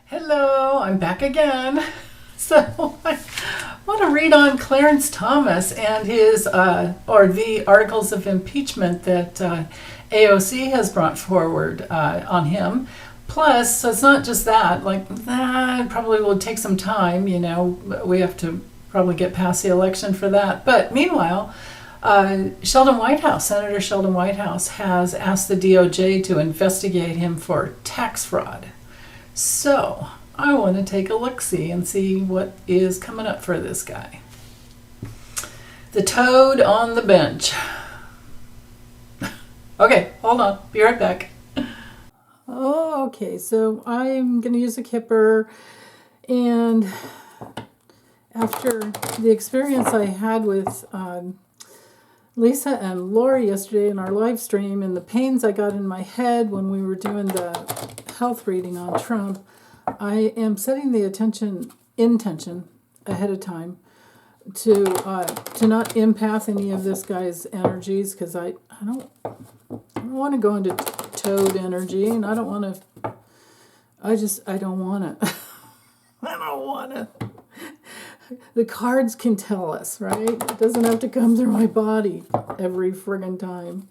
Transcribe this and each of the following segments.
Hello, I'm back again. So I want to read on Clarence Thomas and his, or the articles of impeachment that AOC has brought forward on him. Plus, so it's not just that, like that probably will take some time, we have to probably get past the election for that. But meanwhile, Senator Sheldon Whitehouse has asked the DOJ to investigate him for tax fraud. So I want to take a look-see and see what is coming up for this guy. The toad on the bench. Okay, hold on. Be right back. Oh, okay, so I'm going to use a kipper, and after the experience I had with Lisa and Lori yesterday in our live stream, and the pains I got in my head when we were doing the health reading on Trump, I am setting the intention ahead of time to not empath any of this guy's energies, because I don't want to go into toad energy, and I don't want to. I don't want to. I don't want to. The cards can tell us, right? It doesn't have to come through my body every friggin' time.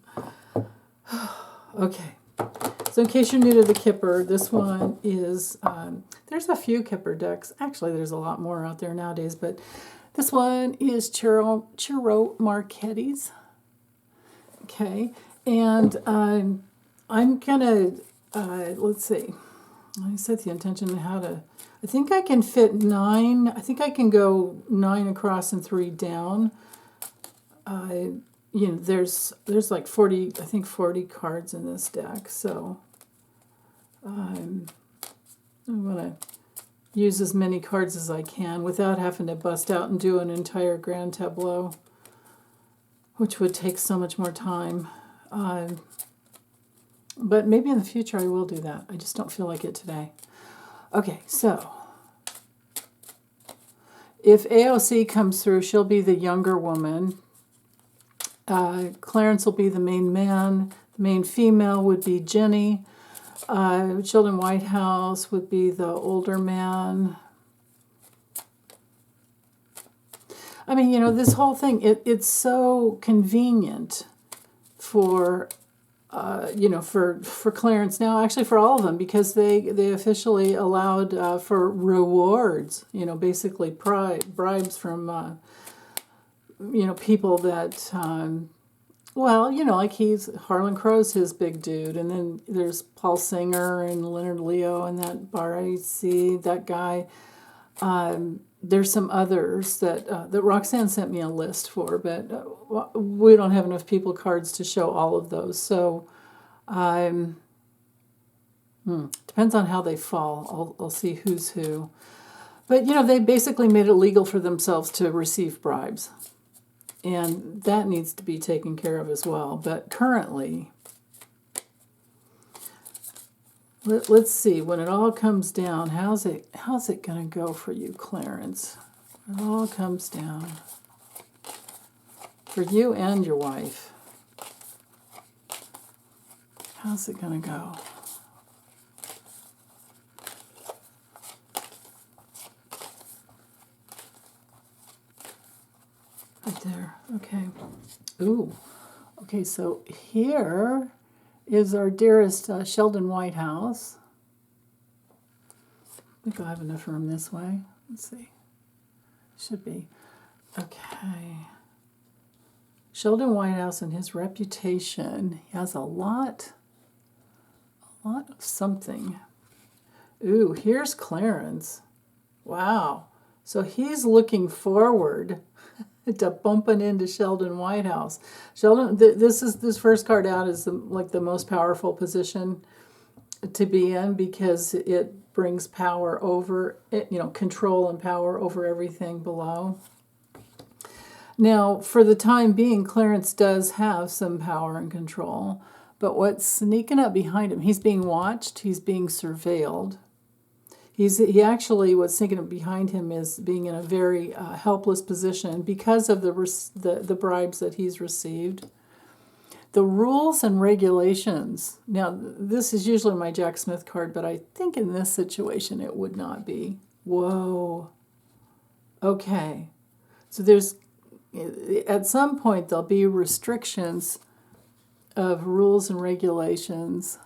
Okay. So in case you're new to the kipper, this one is, there's a few kipper decks. Actually, there's a lot more out there nowadays, but this one is Chiro Marchetti's. Okay. And I'm going to, let's see. I set the intention of how to, I think I can fit 9. I think I can go 9 across and 3 down. There's like 40, I think 40 cards in this deck. So I'm going to use as many cards as I can without having to bust out and do an entire grand tableau, which would take so much more time. But maybe in the future I will do that. I just don't feel like it today. Okay, so if AOC comes through, she'll be the younger woman. Clarence will be the main man. The main female would be Ginni. Sheldon Whitehouse would be the older man. I mean, this whole thing, it's so convenient for for Clarence now, actually for all of them, because they officially allowed for rewards, basically bribes from, people that, like Harlan Crow's his big dude, and then there's Paul Singer and Leonard Leo and that RAC, that guy. There's some others that Roxanne sent me a list for, but we don't have enough people cards to show all of those. So, depends on how they fall. I'll see who's who. But, they basically made it legal for themselves to receive bribes. And that needs to be taken care of as well. But currently, let's see, when it all comes down, how's it going to go for you, Clarence? It all comes down for you and your wife. How's it going to go? Right there. Okay. Ooh. Okay, so here is our dearest Sheldon Whitehouse. I think I'll have enough room this way. Let's see. Should be. Okay. Sheldon Whitehouse and his reputation. He has a lot of something. Ooh, here's Clarence. Wow. So he's looking forward to bumping into Sheldon Whitehouse. Sheldon, this first card out is the most powerful position to be in, because it brings power over it, control and power over everything below. Now, for the time being, Clarence does have some power and control, but what's sneaking up behind him? He's being watched. He's being surveilled. He actually, what's sneaking up behind him is being in a very helpless position because of the bribes that he's received. the rules and regulations. Now, this is usually my Jack Smith card, but I think in this situation it would not be. Whoa. Okay. So there's, at some point, there'll be restrictions of rules and regulations.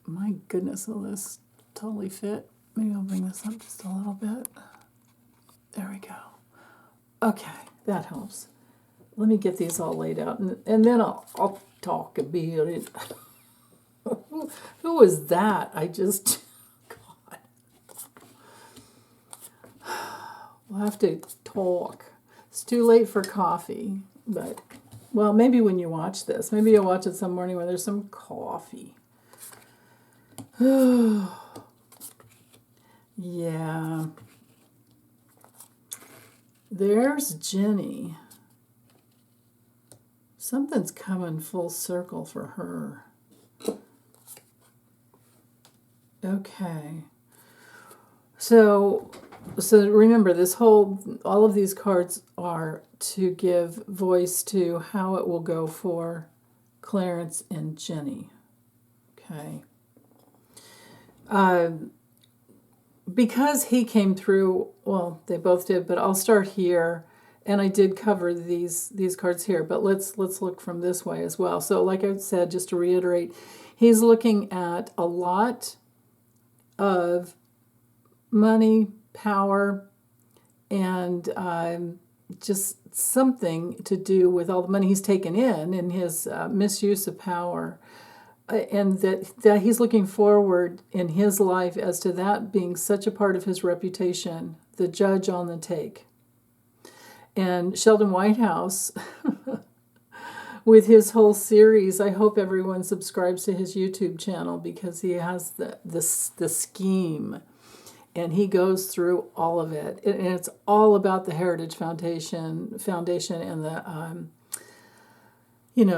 My goodness, will this totally fit? Maybe I'll bring this up just a little bit. There we go. Okay, that helps. Let me get these all laid out, and then I'll talk about it. Who was that? God. We'll have to talk. It's too late for coffee, but, well, maybe when you watch this. Maybe you'll watch it some morning when there's some coffee. Yeah. There's Ginni. Something's coming full circle for her. Okay. So remember, all of these cards are to give voice to how it will go for Clarence and Ginni. Okay. Because he came through, well, they both did, but I'll start here, and I did cover these cards here, but let's look from this way as well. So like I said, just to reiterate, he's looking at a lot of money, power, and just something to do with all the money he's taken in his misuse of power. And that he's looking forward in his life as to that being such a part of his reputation, the judge on the take. And Sheldon Whitehouse, with his whole series, I hope everyone subscribes to his YouTube channel because he has the scheme, and he goes through all of it. And it's all about the Heritage Foundation and the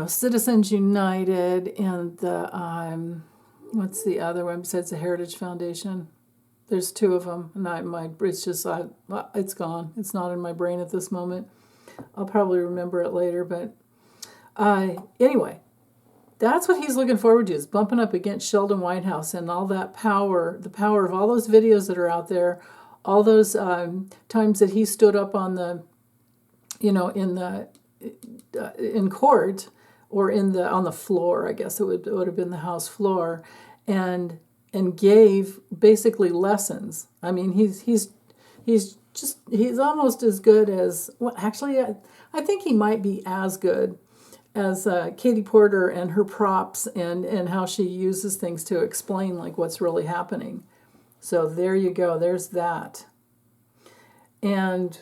Citizens United, and the, what's the other one besides the Heritage Foundation? There's two of them, and it's gone. It's not in my brain at this moment. I'll probably remember it later, but anyway, that's what he's looking forward to, is bumping up against Sheldon Whitehouse and all that power, the power of all those videos that are out there, all those times that he stood up on the, in court, or on the floor, I guess it would have been the House floor, and gave basically lessons. I mean, he's almost as good as, well, actually, I think he might be as good as Katie Porter and her props and how she uses things to explain like what's really happening. So there you go. There's that. And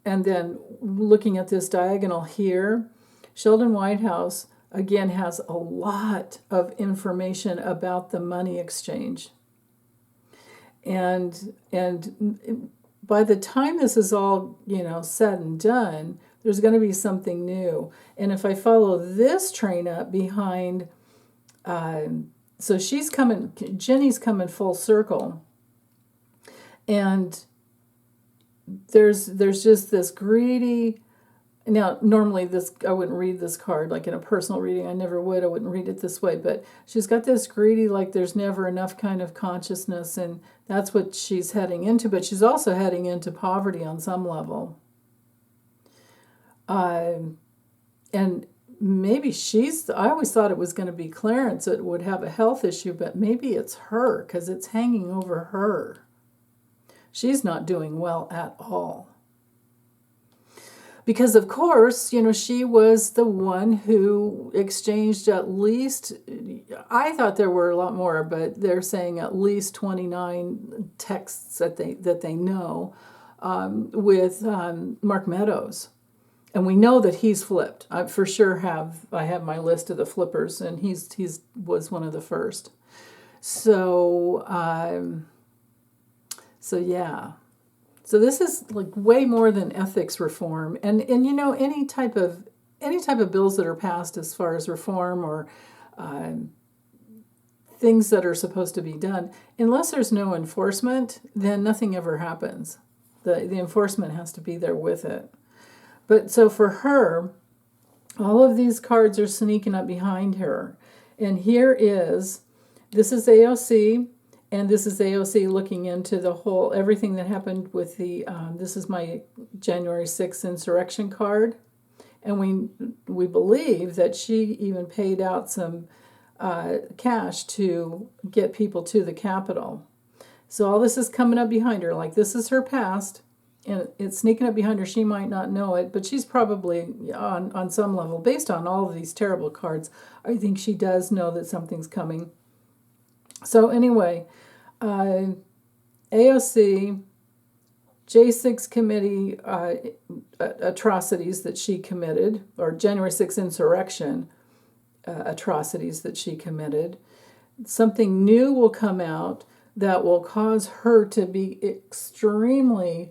then looking at this diagonal here, Sheldon Whitehouse, again, has a lot of information about the money exchange. And by the time this is all, said and done, there's going to be something new. And if I follow this train up behind, so Ginni's coming full circle. And there's just this greedy. Now, normally I wouldn't read this card like in a personal reading. I never would. I wouldn't read it this way. But she's got this greedy, like there's never enough kind of consciousness, and that's what she's heading into. But she's also heading into poverty on some level. And maybe I always thought it was going to be Clarence that would have a health issue, but maybe it's her, because it's hanging over her. She's not doing well at all. Because, of course, she was the one who exchanged at least, I thought there were a lot more, but they're saying at least 29 texts that they know with Mark Meadows. And we know that he's flipped. I for sure have my list of the flippers, and he's was one of the first. So yeah. So this is like way more than ethics reform, and any type of bills that are passed as far as reform or things that are supposed to be done. Unless there's no enforcement, then nothing ever happens. The enforcement has to be there with it. But so for her, All of these cards are sneaking up behind her. And this is AOC, and this is AOC looking into everything that happened with this is my January 6th insurrection card. And we believe that she even paid out some cash to get people to the Capitol. So all this is coming up behind her. Like, this is her past, and it's sneaking up behind her. She might not know it, but she's probably, on some level, based on all of these terrible cards, I think she does know that something's coming. So anyway, AOC, J6 committee atrocities that she committed, or January 6th insurrection atrocities that she committed. Something new will come out that will cause her to be extremely,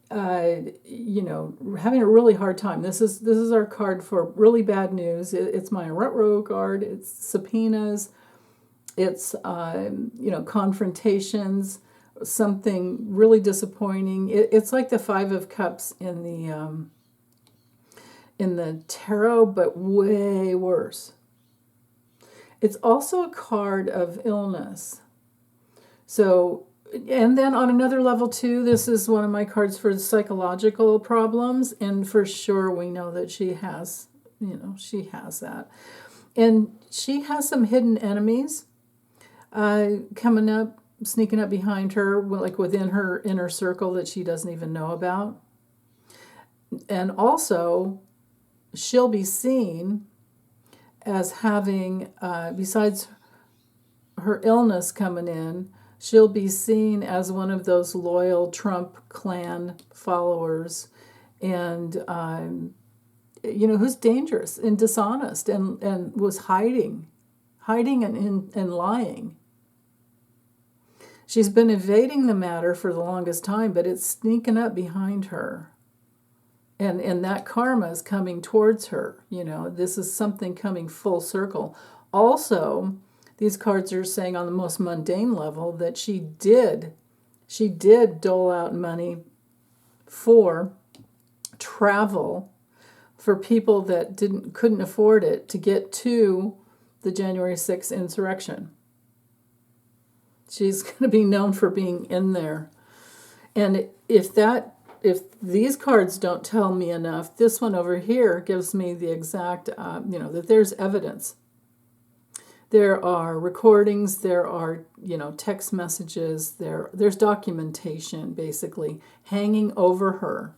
having a really hard time. This is our card for really bad news. It's my Rut-Row card. It's subpoenas. It's confrontations. Something really disappointing. It's like the Five of Cups in the tarot, but way worse. It's also a card of illness. So, and then on another level too, this is one of my cards for psychological problems, and for sure we know that she has that. And she has some hidden enemies coming up, sneaking up behind her, like within her inner circle that she doesn't even know about. And also, she'll be seen as having, besides her illness coming in, she'll be seen as one of those loyal Trump clan followers, and who's dangerous and dishonest and was hiding and lying. She's been evading the matter for the longest time, but it's sneaking up behind her. And that karma is coming towards her. This is something coming full circle. Also, these cards are saying on the most mundane level that she did dole out money for travel for people that couldn't afford it to get to the January 6th insurrection. She's going to be known for being in there. And if these cards don't tell me enough, this one over here gives me the exact, that there's evidence. There are recordings, there are, text messages, there's documentation, basically, hanging over her.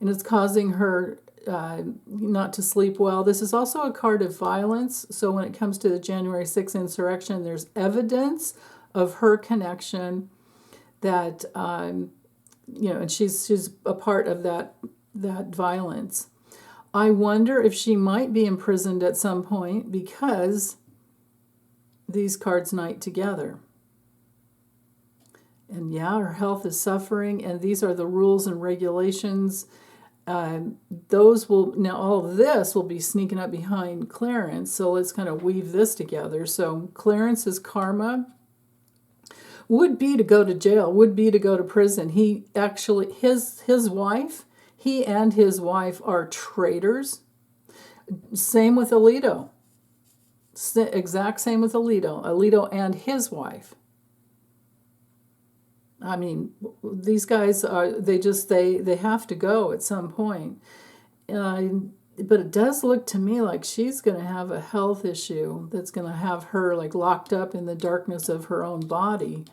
And it's causing her not to sleep well. This is also a card of violence. So when it comes to the January 6th insurrection, there's evidence of her connection that, and she's a part of that violence. I wonder if she might be imprisoned at some point because these cards knight together. And yeah, her health is suffering, and these are the rules and regulations. All of this will be sneaking up behind Clarence, so let's kind of weave this together. So Clarence's karma would be to go to jail, would be to go to prison. He actually, his wife, he and his wife are traitors. Same with Alito. Exact same with Alito and his wife. I mean, these guys they have to go at some point. But it does look to me like she's going to have a health issue that's going to have her like locked up in the darkness of her own body.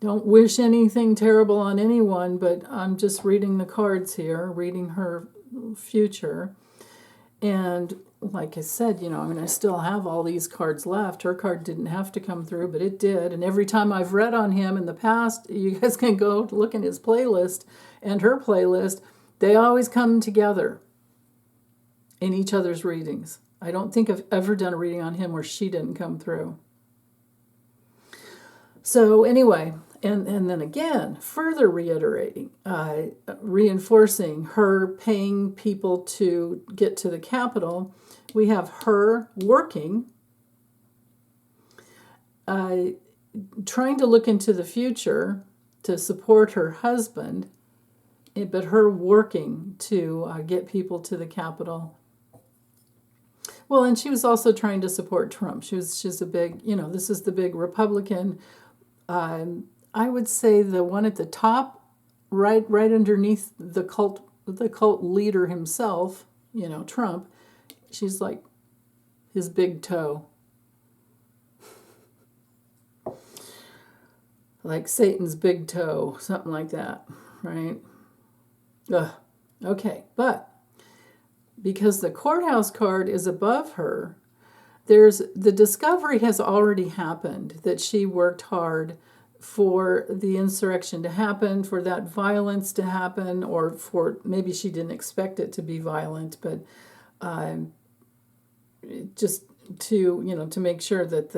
Don't wish anything terrible on anyone, but I'm just reading the cards here, reading her future. And like I said, I still have all these cards left. Her card didn't have to come through, but it did. And every time I've read on him in the past, you guys can go look in his playlist and her playlist. They always come together in each other's readings. I don't think I've ever done a reading on him where she didn't come through. So anyway, and then again, further reiterating, reinforcing her paying people to get to the Capitol, we have her working, trying to look into the future to support her husband, but her working to get people to the Capitol. Well, and she was also trying to support Trump. She's a big, this is the big Republican. I would say the one at the top, right underneath the cult leader himself, Trump. She's like his big toe. Like Satan's big toe, something like that, right? Ugh. Okay, but because the courthouse card is above her, the discovery has already happened that she worked hard for the insurrection to happen, for that violence to happen, or for maybe she didn't expect it to be violent, but just to make sure that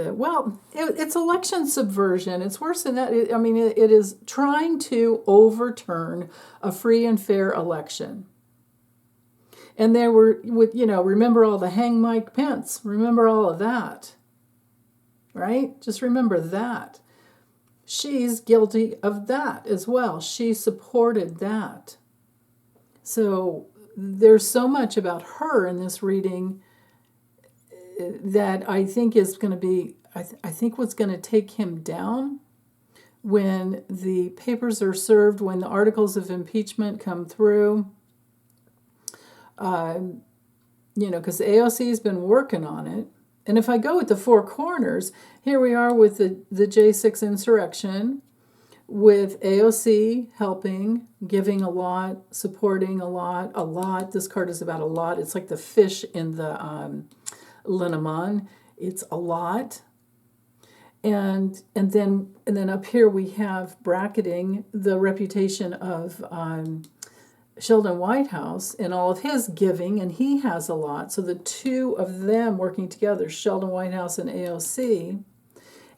it's election subversion. It's worse than that. It is trying to overturn a free and fair election. And there were, remember all the hang Mike Pence. Remember all of that. Right? Just remember that. She's guilty of that as well. She supported that. So there's so much about her in this reading that I think is going to be, I think what's going to take him down when the papers are served, when the articles of impeachment come through. Because the AOC has been working on it. And if I go with the four corners, here we are with the J6 insurrection, with AOC helping, giving a lot, supporting a lot. This card is about a lot. It's like the fish in the Linneman. It's a lot. And then up here we have bracketing the reputation of Sheldon Whitehouse and all of his giving, and he has a lot. So the two of them working together, Sheldon Whitehouse and AOC,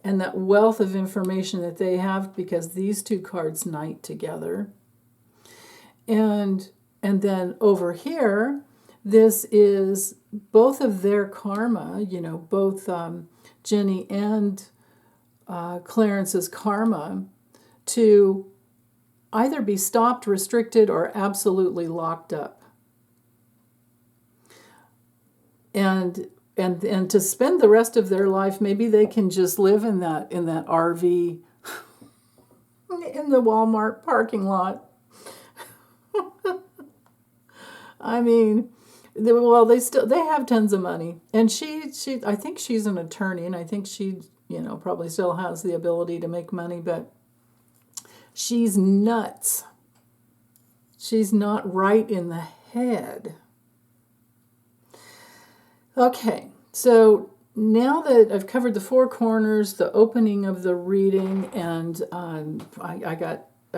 and that wealth of information that they have, because these two cards knight together. And then over here, this is both of their karma, both Ginni and Clarence's karma, to either be stopped, restricted, or absolutely locked up. And to spend the rest of their life, maybe they can just live in that RV in the Walmart parking lot. They have tons of money, and she I think she's an attorney, and I think she probably still has the ability to make money, but she's nuts. She's not right in the head. Okay, so now that I've covered the four corners, the opening of the reading, and I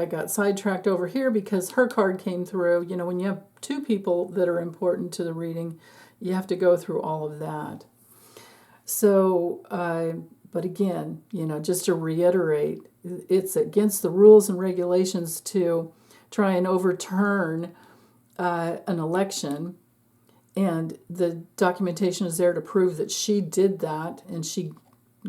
got sidetracked over here because her card came through. When you have two people that are important to the reading, you have to go through all of that. So, but again, just to reiterate, it's against the rules and regulations to try and overturn an election. And the documentation is there to prove that she did that, and she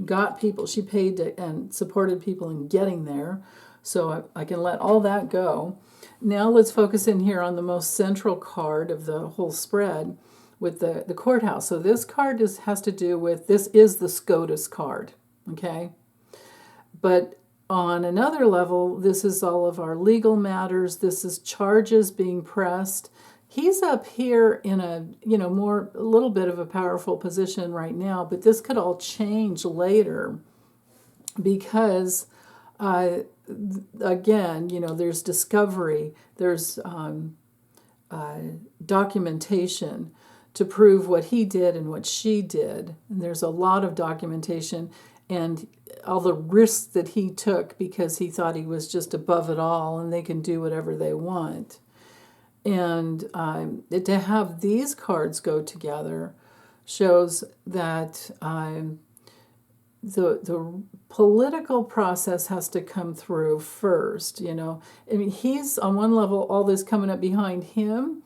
got people, she paid and supported people in getting there. So I can let all that go. Now let's focus in here on the most central card of the whole spread with the courthouse. So this card has to do with, this is the SCOTUS card, okay? But on another level, this is all of our legal matters. This is charges being pressed. He's up here in a little bit of a powerful position right now, but this could all change later because, again, there's discovery, there's documentation to prove what he did and what she did. And there's a lot of documentation and all the risks that he took because he thought he was just above it all and they can do whatever they want. And to have these cards go together shows that the political process has to come through first. He's on one level, all this coming up behind him,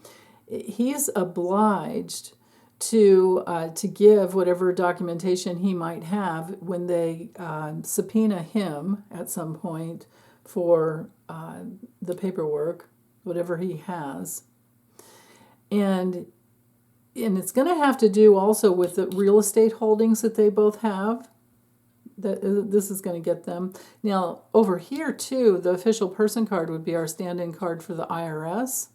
he's obliged to give whatever documentation he might have when they subpoena him at some point for the paperwork, whatever he has. And and it's going to have to do also with the real estate holdings that they both have. This is going to get them. Now, over here, too, the official person card would be our stand-in card for the IRS.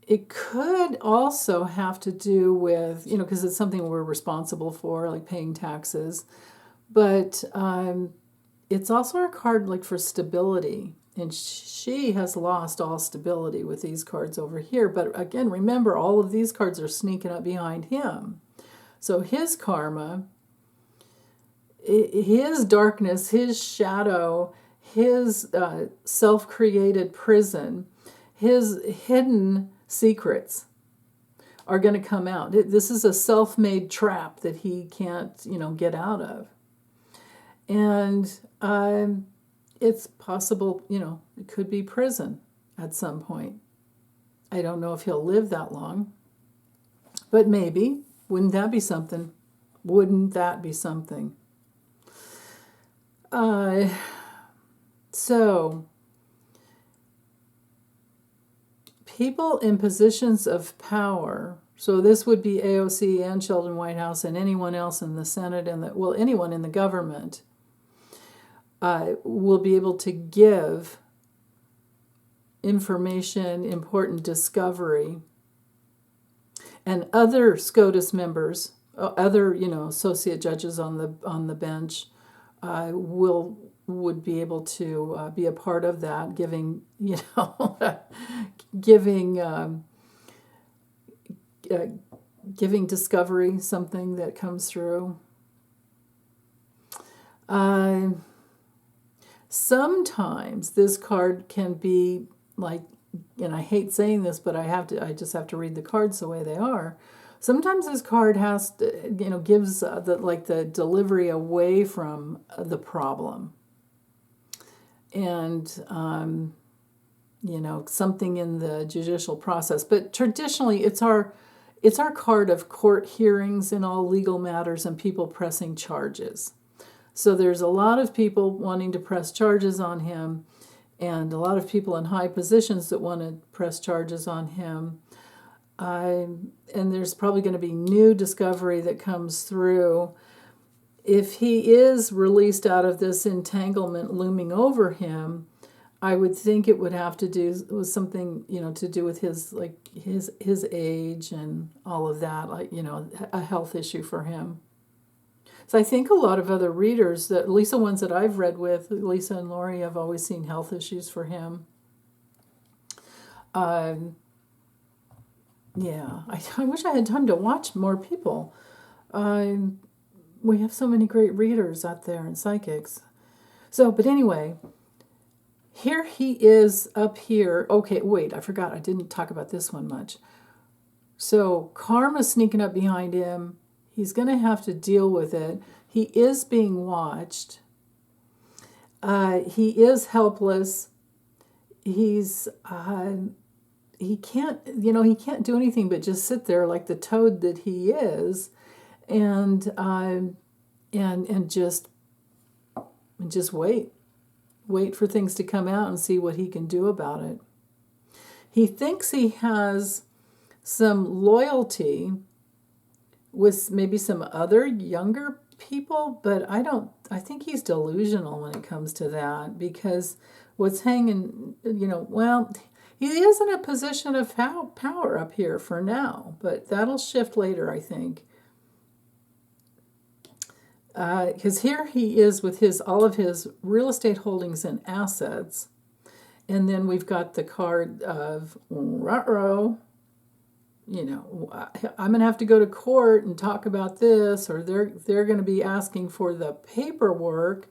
It could also have to do with, because it's something we're responsible for, like paying taxes. But it's also a card like for stability. And she has lost all stability with these cards over here. But again, remember, all of these cards are sneaking up behind him. So his karma, his darkness, his shadow, his self-created prison, his hidden secrets are going to come out. This is a self-made trap that he can't, get out of. And it's possible, it could be prison at some point. I don't know if he'll live that long, but maybe. Wouldn't that be something? Wouldn't that be something? So, people in positions of power, so this would be AOC and Sheldon Whitehouse and anyone else in the Senate and anyone in the government, will be able to give information, important discovery, and other SCOTUS members, other associate judges on the bench, would be able to be a part of that, giving giving discovery, something that comes through. Sometimes this card can be like, and I hate saying this, but I just have to read the cards the way they are. Sometimes this card has to, gives the delivery away from the problem. And, something in the judicial process. But traditionally, it's our card of court hearings in all legal matters and people pressing charges. So there's a lot of people wanting to press charges on him, and a lot of people in high positions that want to press charges on him. And there's probably going to be new discovery that comes through. If he is released out of this entanglement looming over him, I would think it would have to do with something, to do with his age and all of that, a health issue for him. So I think a lot of other readers, at least the ones that I've read with, Lisa and Lori, have always seen health issues for him. Yeah, I wish I had time to watch more people. We have so many great readers out there and psychics. So, but anyway, here he is up here. Okay, wait, I forgot. I didn't talk about this one much. So karma sneaking up behind him. He's going to have to deal with it. He is being watched. He is helpless. He can't do anything but just sit there like the toad that he is, and just wait for things to come out and see what he can do about it. He thinks he has some loyalty with maybe some other younger people, but I think he's delusional when it comes to that, because what's hanging, he is in a position of power up here for now, but that'll shift later, I think. Because here he is with all of his real estate holdings and assets, and then we've got the card of ruh-roh. I'm going to have to go to court and talk about this, or they're going to be asking for the paperwork,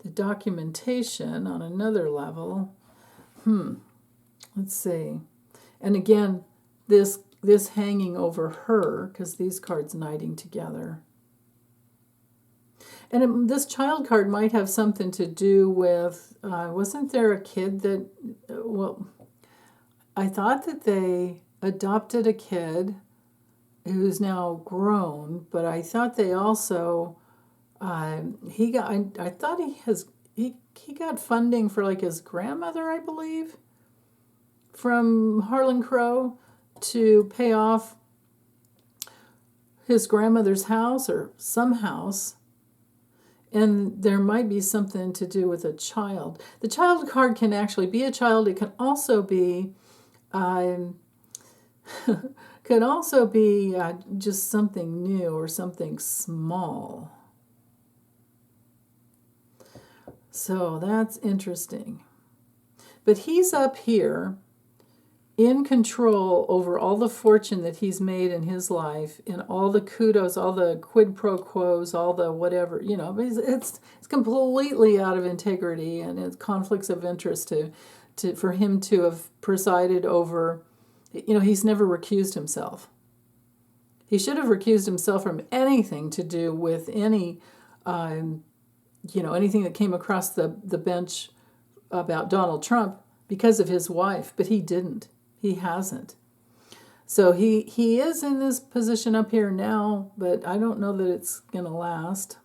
the documentation on another level. Let's see. And again, this hanging over her, because these cards knighting together. And this child card might have something to do with, wasn't there a kid that, I thought that they adopted a kid who's now grown, but I thought they also, I thought he got funding for like his grandmother, I believe. from Harlan Crow to pay off his grandmother's house or some house. And there might be something to do with a child. The child card can actually be a child. It can also be, just something new or something small. So that's interesting. But he's up here in control over all the fortune that he's made in his life, and all the kudos, all the quid pro quos, all the whatever, it's completely out of integrity, and it's conflicts of interest for him to have presided over. He's never recused himself. He should have recused himself from anything to do with any, anything that came across the bench about Donald Trump because of his wife, but he didn't. He hasn't. So he is in this position up here now, but I don't know that it's going to last.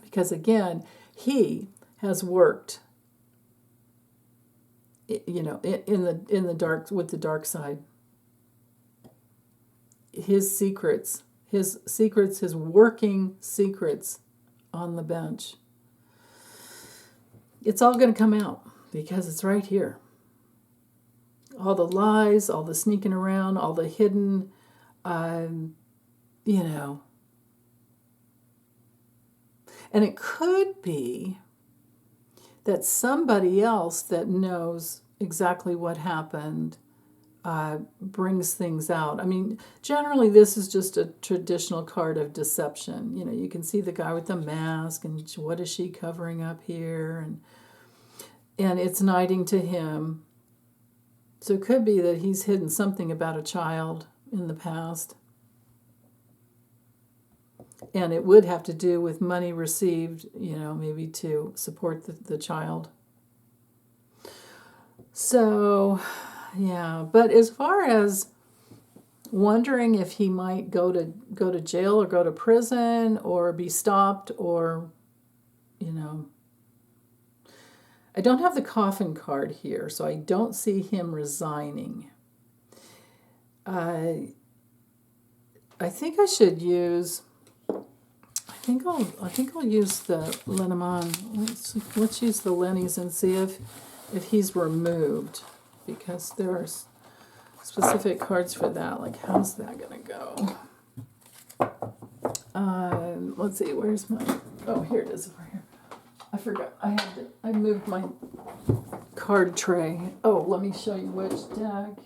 Because again, he has worked, in the dark, with the dark side. His secrets, his working secrets on the bench. It's all going to come out because it's right here. All the lies, all the sneaking around, all the hidden, And it could be that somebody else that knows exactly what happened brings things out. I mean, generally this is just a traditional card of deception. You can see the guy with the mask, and what is she covering up here? And it's knighting to him. So it could be that he's hidden something about a child in the past. And it would have to do with money received, maybe to support the child. So, yeah. But as far as wondering if he might go to jail or go to prison or be stopped or, I don't have the coffin card here, so I don't see him resigning. I think I should use. I think I'll use the Lenormand. Let's use the Lennies and see if he's removed, because there are specific cards for that. Like, how's that gonna go? Let's see. Where's my? Oh, here it is over here. I forgot. I moved my card tray. Oh, let me show you which deck.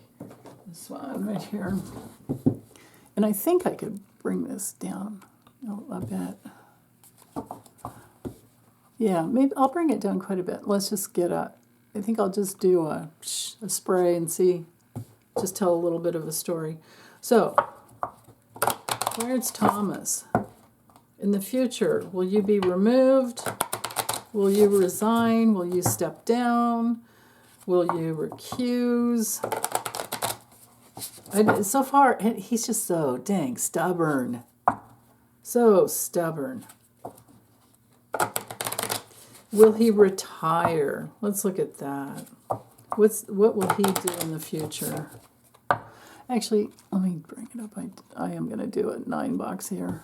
This one right here. And I think I could bring this down. Oh, I bet. Yeah, maybe I'll bring it down quite a bit. Let's just I think I'll just do a spray and see, just tell a little bit of a story. So, Clarence Thomas, in the future, will you be removed? Will you resign? Will you step down? Will you recuse? So far, he's just so dang stubborn. So stubborn. Will he retire? Let's look at that. What will he do in the future? Actually, let me bring it up. I am going to do a 9 box here.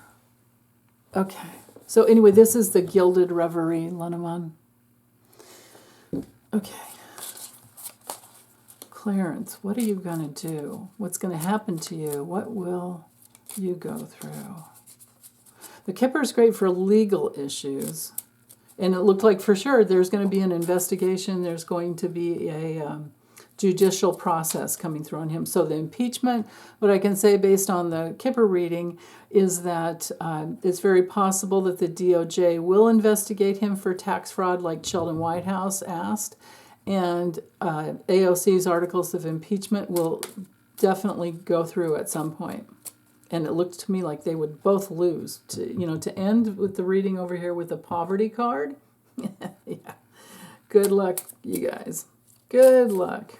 Okay. So anyway, this is the Gilded Reverie, Lenormand. Okay. Clarence, what are you going to do? What's going to happen to you? What will you go through? The Kipper is great for legal issues. And it looked like for sure there's going to be an investigation. There's going to be a judicial process coming through on him. So the impeachment, what I can say based on the Kipper reading, is that it's very possible that the DOJ will investigate him for tax fraud like Sheldon Whitehouse asked. And AOC's articles of impeachment will definitely go through at some point. And it looked to me like they would both lose. To end with the reading over here with the poverty card. Yeah. Good luck, you guys. Good luck.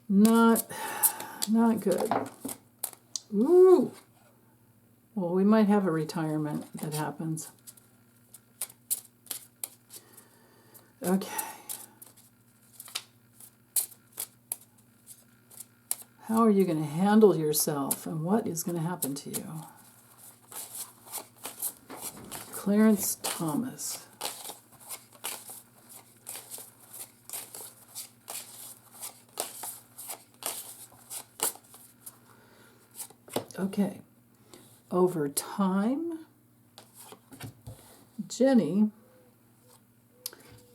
Not good. Ooh. Well, we might have a retirement that happens. Okay. How are you going to handle yourself, and what is going to happen to you? Clarence Thomas. Okay. Over time, Ginni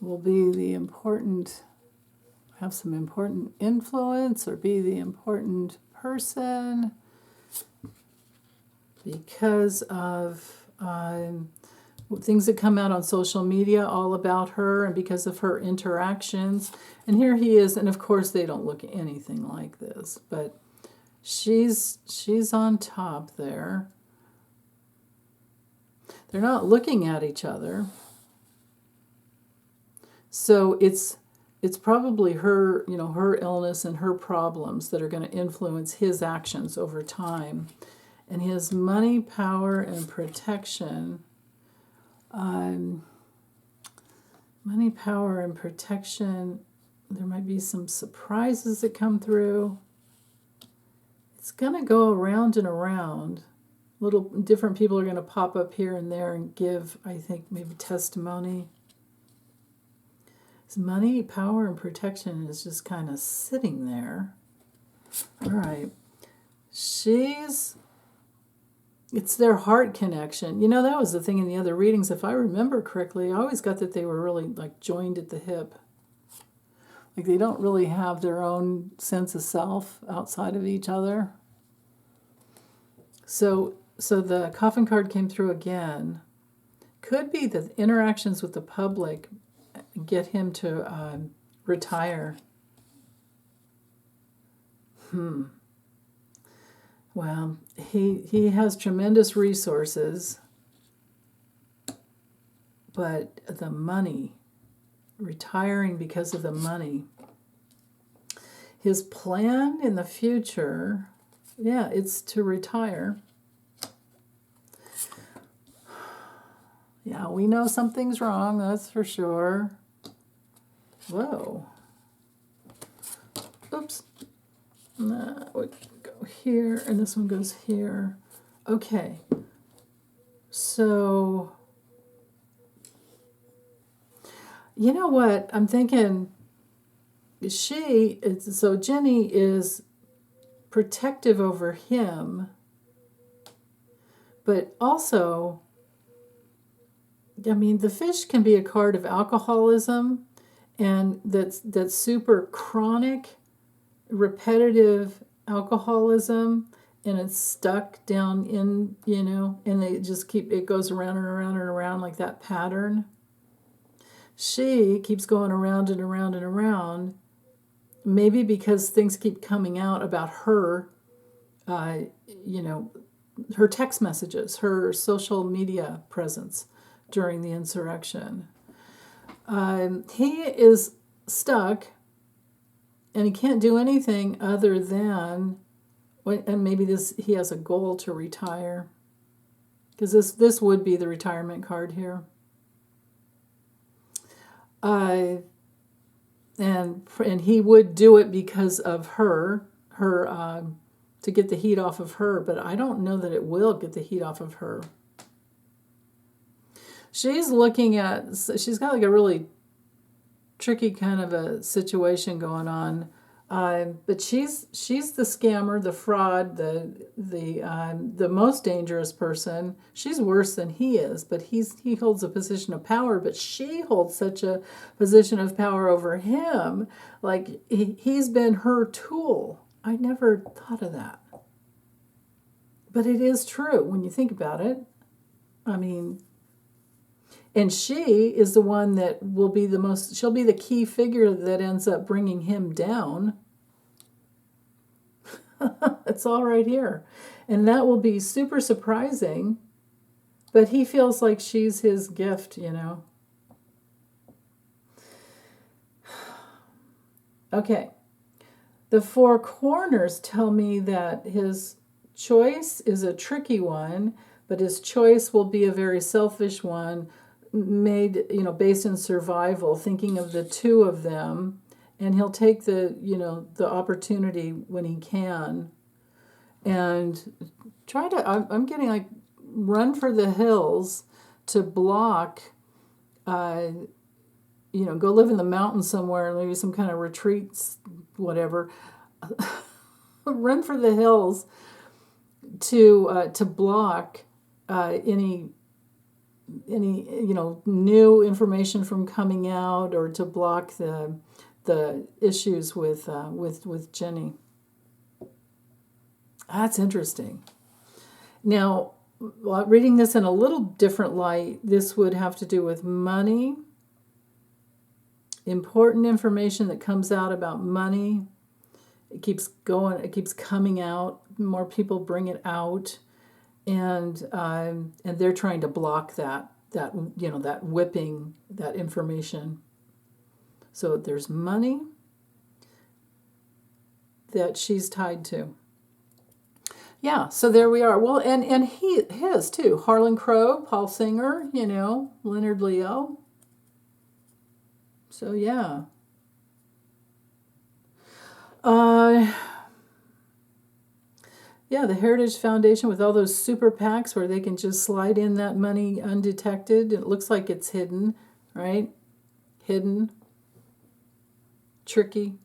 will be the important, have some important influence or be the important person because of things that come out on social media all about her and because of her interactions. And here he is, and of course they don't look anything like this, but she's on top there. They're not looking at each other. So it's probably her, her illness and her problems that are going to influence his actions over time. And his money, power, and protection. Money, power, and protection. There might be some surprises that come through. It's going to go around and around. Little different people are going to pop up here and there and give, I think, maybe testimony. His money, power, and protection is just kind of sitting there. All right. It's their heart connection. That was the thing in the other readings. If I remember correctly, I always got that they were really like joined at the hip. Like they don't really have their own sense of self outside of each other. So the coffin card came through again. Could be that interactions with the public get him to retire. Well, he has tremendous resources, but the money, retiring because of the money. His plan in the future, it's to retire. Yeah, we know something's wrong, that's for sure. Whoa. Oops. That would go here, and this one goes here. Okay. So, you know what? I'm thinking Ginni is protective over him, but also, the fish can be a card of alcoholism, and that's super chronic, repetitive alcoholism, and it's stuck down in, and they just it goes around and around and around like that pattern. She keeps going around and around and around, maybe because things keep coming out about her, her text messages, her social media presence during the insurrection. He is stuck, and he can't do anything other than, and maybe he has a goal to retire, because this would be the retirement card here. And he would do it because of her to get the heat off of her, but I don't know that it will get the heat off of her. She's got like a really tricky kind of a situation going on, but she's the scammer, the fraud, the most dangerous person. She's worse than he is, but he holds a position of power, but she holds such a position of power over him, like he's been her tool. I never thought of that, but it is true when you think about it. And she is the one that will be she'll be the key figure that ends up bringing him down. It's all right here. And that will be super surprising, but he feels like she's his gift, Okay. The four corners tell me that his choice is a tricky one, but his choice will be a very selfish one, made, based in survival, thinking of the two of them, and he'll take the, the opportunity when he can, and try to. I'm getting like run for the hills to block. Go live in the mountains somewhere, maybe some kind of retreats, whatever. Run for the hills to block any new information from coming out, or to block the issues with Ginni. That's interesting. Now, reading this in a little different light, this would have to do with money. Important information that comes out about money. It keeps going. It keeps coming out. More people bring it out, and they're trying to block that whipping that information. So there's money that she's tied to. Yeah, so there we are. Well, and his too. Harlan Crow, Paul Singer, Leonard Leo. So yeah. Yeah, the Heritage Foundation with all those super PACs where they can just slide in that money undetected. It looks like it's hidden, right? Hidden. Tricky.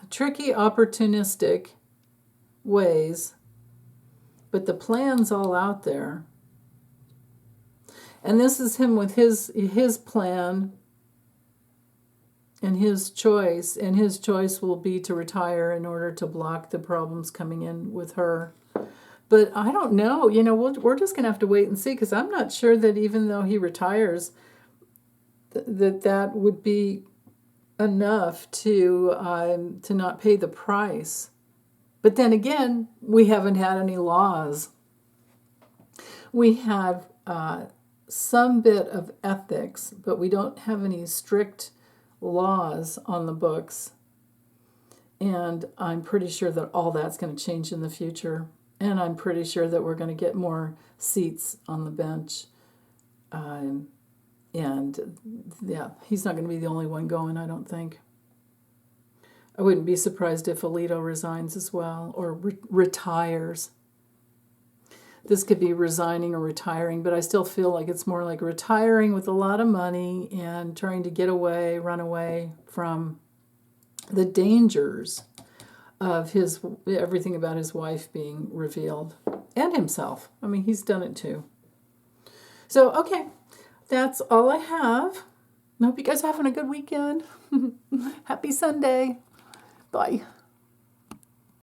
Tricky, opportunistic ways, but the plan's all out there. And this is him with his plan and his choice. And his choice will be to retire in order to block the problems coming in with her. But I don't know. We're just going to have to wait and see, because I'm not sure that even though he retires, that would be enough to not pay the price. But then again, we haven't had any laws. We have some bit of ethics, but we don't have any strict laws on the books. And I'm pretty sure that all that's going to change in the future. And I'm pretty sure that we're going to get more seats on the bench. And yeah, he's not going to be the only one going, I don't think. I wouldn't be surprised if Alito resigns as well, or retires. This could be resigning or retiring, but I still feel like it's more like retiring with a lot of money and trying to run away from the dangers of everything about his wife being revealed, and himself. I mean, he's done it too. So, okay, that's all I have. I hope you guys are having a good weekend. Happy Sunday. Bye.